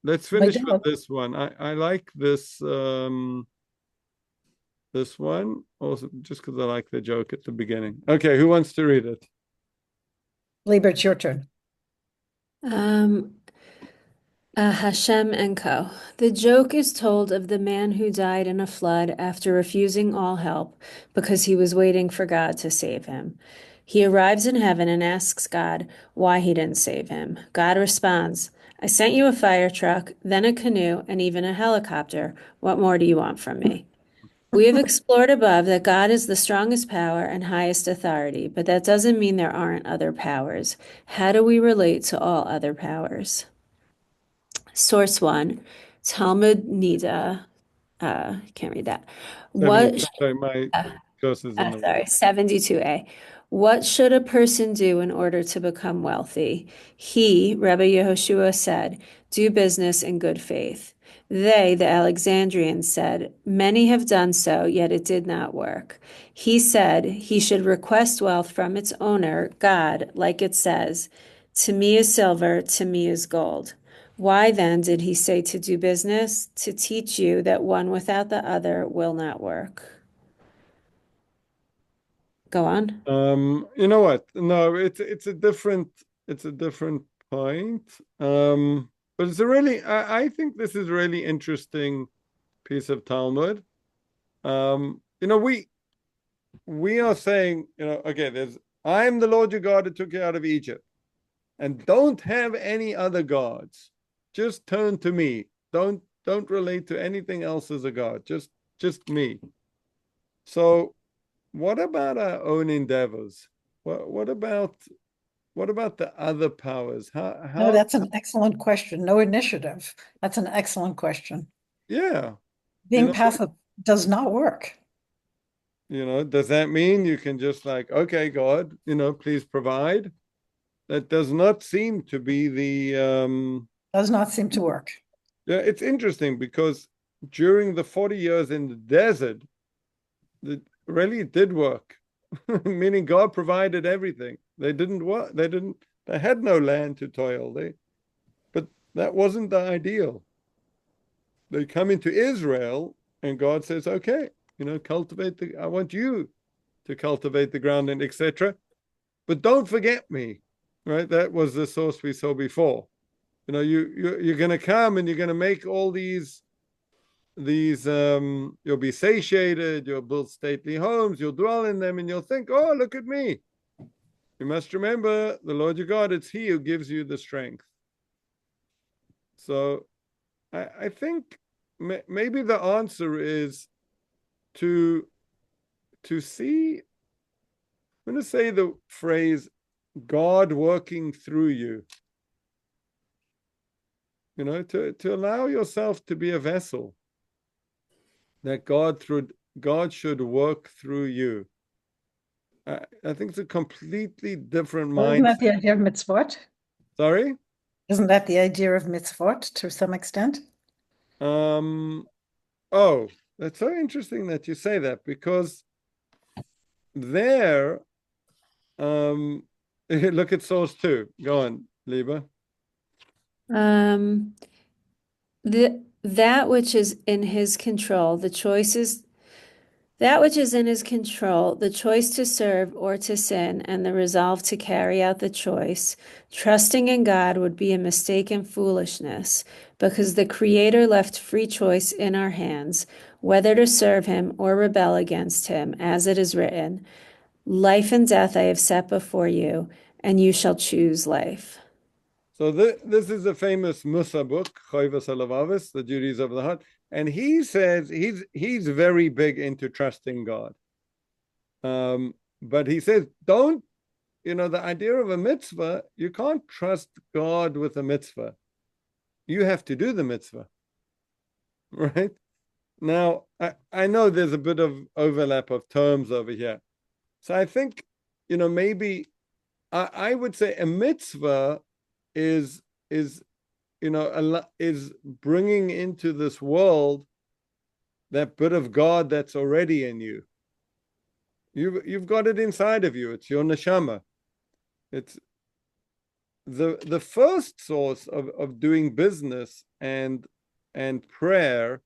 Let's finish with this one. I like this this one also just because I like the joke at the beginning. Okay, who wants to read it? Lieber, it's your turn. Hashem and Co. The joke is told of the man who died in a flood after refusing all help because he was waiting for God to save him. He arrives in heaven and asks God why he didn't save him. God responds, I sent you a fire truck, then a canoe, and even a helicopter. What more do you want from me? We have explored above that God is the strongest power and highest authority, but that doesn't mean there aren't other powers. How do we relate to all other powers? Source 1, Talmud Nida. Can't read that. Sorry, my cursor's in the way. 72a. What should a person do in order to become wealthy? He, Rabbi Yehoshua, said, do business in good faith. They, the Alexandrians, said, many have done so, yet it did not work. He said he should request wealth from its owner, God, like it says, to me is silver, to me is gold. Why then did he say to do business? To teach you that one without the other will not work. Go on. You know what? No, it's a different point. But it's a really I think this is a really interesting piece of Talmud. We are saying, okay, I am the Lord your God who took you out of Egypt. and don't have any other gods. Just turn to me. Don't relate to anything else as a god. Just me. So what about our own endeavors? What about the other powers? No, that's an excellent question. No initiative. That's an excellent question. Yeah. Being passive does not work. Does that mean you can just like, okay, God, please provide? That does not seem to be does not seem to work. Yeah, it's interesting because during the 40 years in the desert, it really did work. Meaning God provided everything. They didn't work, they had no land to toil. But that wasn't the ideal. They come into Israel and God says, okay, I want you to cultivate the ground and etc. But don't forget me, right? That was the source we saw before. You're going to come and you're going to make all these you'll be satiated, you'll build stately homes, you'll dwell in them, and you'll think, oh, look at me. You must remember the Lord your God, it's He who gives you the strength. So I think maybe the answer is to see, I'm going to say the phrase, God working through you. To allow yourself to be a vessel that God should work through you. I think it's a completely different mindset. Isn't that the idea of mitzvot? Sorry? Isn't that the idea of mitzvot to some extent? Oh, that's so interesting that you say that, because there, look at source 2. Go on, Liba. That which is in his control, the choices that which is in his control, the choice to serve or to sin, and the resolve to carry out the choice, trusting in God would be a mistaken foolishness, because the Creator left free choice in our hands, whether to serve him or rebel against him, as it is written, life and death I have set before you, and you shall choose life. So this is a famous Musa book, Choivas Halavavis, the Duties of the Heart. And he says he's very big into trusting God. But he says, the idea of a mitzvah, you can't trust God with a mitzvah. You have to do the mitzvah. Right? Now, I know there's a bit of overlap of terms over here. So I think, maybe I would say a mitzvah is bringing into this world that bit of God that's already in you. You've got it inside of you. It's your neshama. It's the first source of doing business and prayer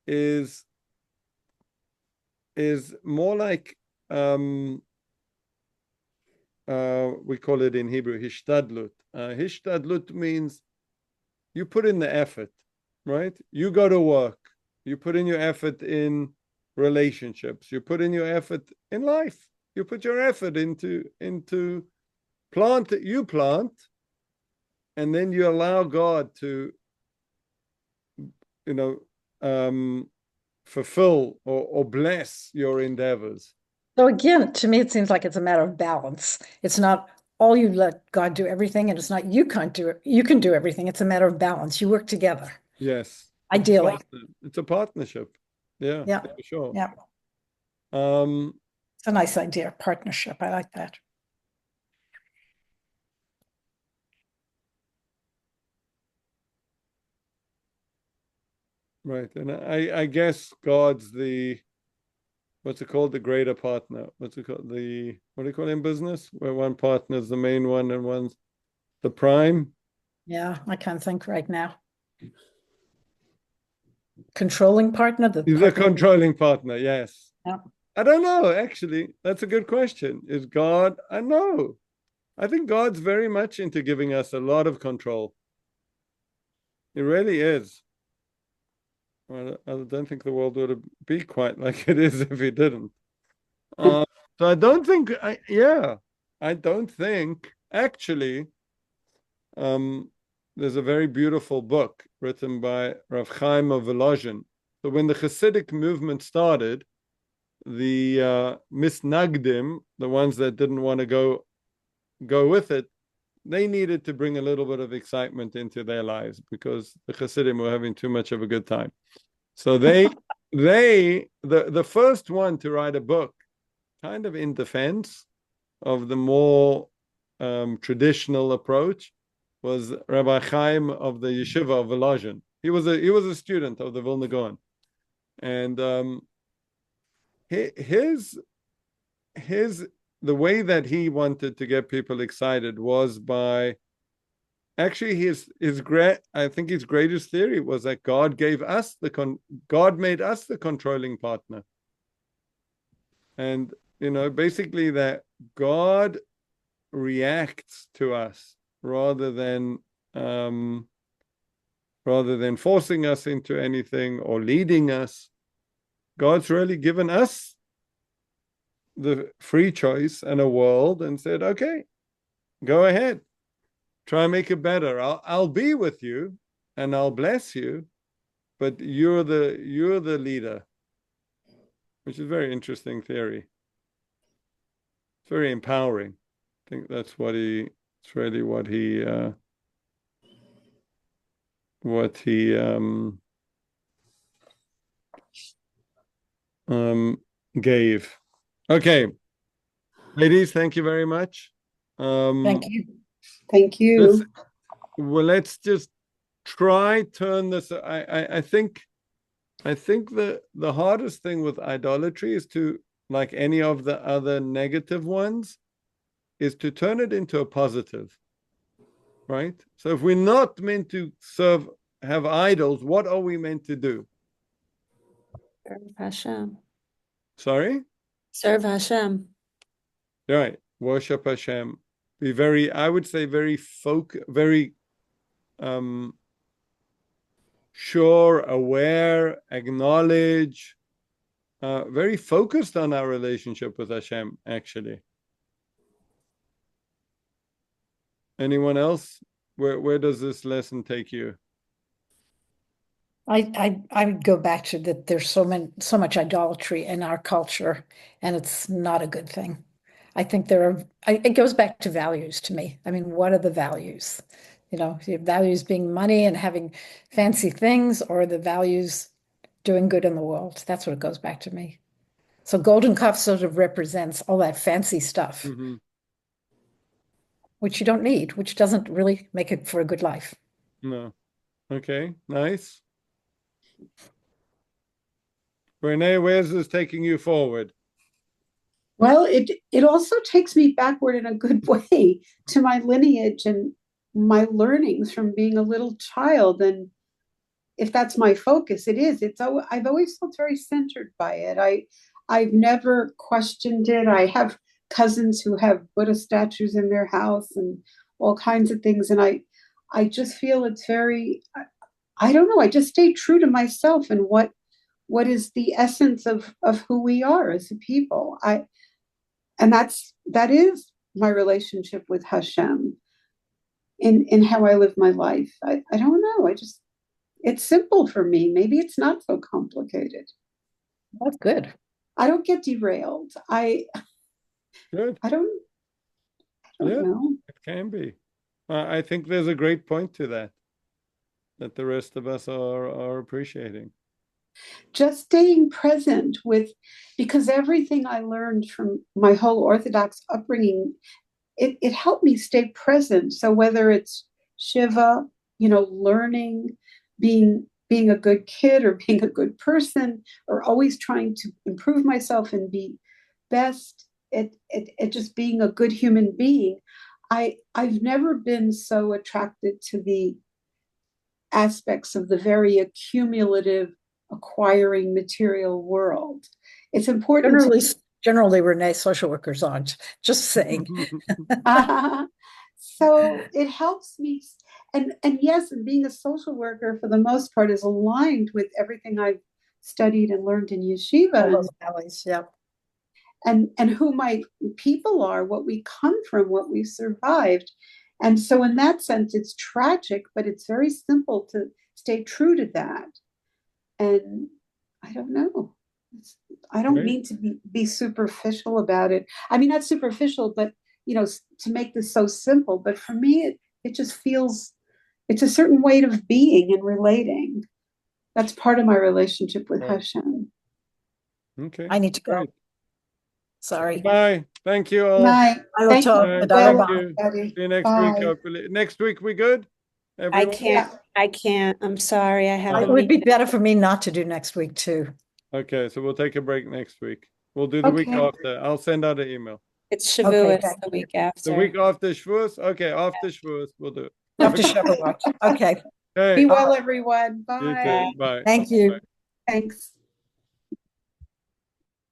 is more like we call it in Hebrew hishtadlut. Hishtadlut means you put in the effort, right? You go to work. You put in your effort in relationships. You put in your effort in life. You put your effort into plant that you plant, and then you allow God to, fulfill or bless your endeavors. So again, to me, it seems like it's a matter of balance. It's not all you let God do everything, and it's not you can't do it. You can do everything. It's a matter of balance. You work together. Yes. Ideally. It's a partnership. Yeah, yeah, for sure. Yeah. It's a nice idea, partnership. I like that. Right. And I guess God's what's it called? The greater partner. What's it called? What do you call it in business? Where one partner is the main one and one's the prime? Yeah, I can't think right now. Controlling partner? He's a controlling partner, yes. Yeah. I don't know, actually. That's a good question. Is God? I know. I think God's very much into giving us a lot of control. It really is. I don't think the world would be quite like it is if he didn't. So I don't think, I don't think, actually, there's a very beautiful book written by Rav Chaim of Volozhin. So when the Hasidic movement started, the misnagdim, the ones that didn't want to go with it, they needed to bring a little bit of excitement into their lives because the Hasidim were having too much of a good time. So the first one to write a book, kind of in defense of the more traditional approach, was Rabbi Chaim of the Yeshiva of Volozhin. He was a student of the Vilna Gaon, and his the way that he wanted to get people excited was by actually his I think his greatest theory was that God made us the controlling partner, and basically that God reacts to us rather than forcing us into anything or leading us. God's really given us the free choice and a world and said, okay, go ahead, try and make it better. I'll be with you and I'll bless you, but you're the leader, which is a very interesting theory. It's very empowering. I think that's it's really what he gave. Okay, ladies, thank you very much. Thank you. Thank you. Let's just try turn this. I think the hardest thing with idolatry is to, like any of the other negative ones, is to turn it into a positive, right? So if we're not meant to have idols, what are we meant to do? Serve Hashem. Sorry? Serve Hashem. Right. Worship Hashem. Be very, I would say, very sure, aware, acknowledge, very focused on our relationship with Hashem, actually. Anyone else? Where does this lesson take you? I would go back to that there's so much idolatry in our culture, and it's not a good thing. I think it goes back to values to me. I mean, what are the values? The values being money and having fancy things, or the values doing good in the world. That's what it goes back to me. So Golden Cup sort of represents all that fancy stuff, which you don't need, which doesn't really make it for a good life. No. Okay, nice. Renee, where's this taking you forward? Well, it also takes me backward in a good way to my lineage and my learnings from being a little child. And if that's my focus, it is. I've always felt very centered by it. I've never questioned it. I have cousins who have Buddha statues in their house and all kinds of things. And I just feel it's very, I don't know, I just stay true to myself and what is the essence of who we are as a people. And that is my relationship with Hashem in how I live my life. I don't know. It's simple for me. Maybe it's not so complicated. That's good. I don't get derailed. Good. I don't know. It can be. I think there's a great point to that the rest of us are appreciating. Just staying present because everything I learned from my whole Orthodox upbringing, it helped me stay present. So whether it's Shiva, learning, being a good kid or being a good person, or always trying to improve myself and be best at just being a good human being, I've never been so attracted to the aspects of the very accumulative, acquiring material world. It's important. Generally, Renee, social workers aren't. Just saying. So it helps me, and yes, and being a social worker for the most part is aligned with everything I've studied and learned in yeshiva. All those values, yeah. And who my people are, what we come from, what we survived. And so in that sense, it's tragic, but it's very simple to stay true to that. And I don't know. I don't mean to be superficial about it. I mean, not superficial, but to make this so simple. But for me, it just feels it's a certain way of being and relating. That's part of my relationship with Hashem. Okay. I need to go. Great. Sorry. Bye. Thank you all. Night. I will Thank talk. you. Bye. Thank you. Everybody. See you next Bye. week, hopefully. Next week, we good? I Everyone? can't. I'm sorry. I have It a would be meeting. better for me not to do next week too. Okay, so we'll take a break next week. We'll do the week Okay. after. I'll send out an email. It's Okay, Shavuos thank the you. week The after. week after Shavuos? Okay, after Shavuos, we'll do it. After Shavuot. Okay. Okay, Be well, everyone. you Bye. too. Bye. Thank you. Thanks.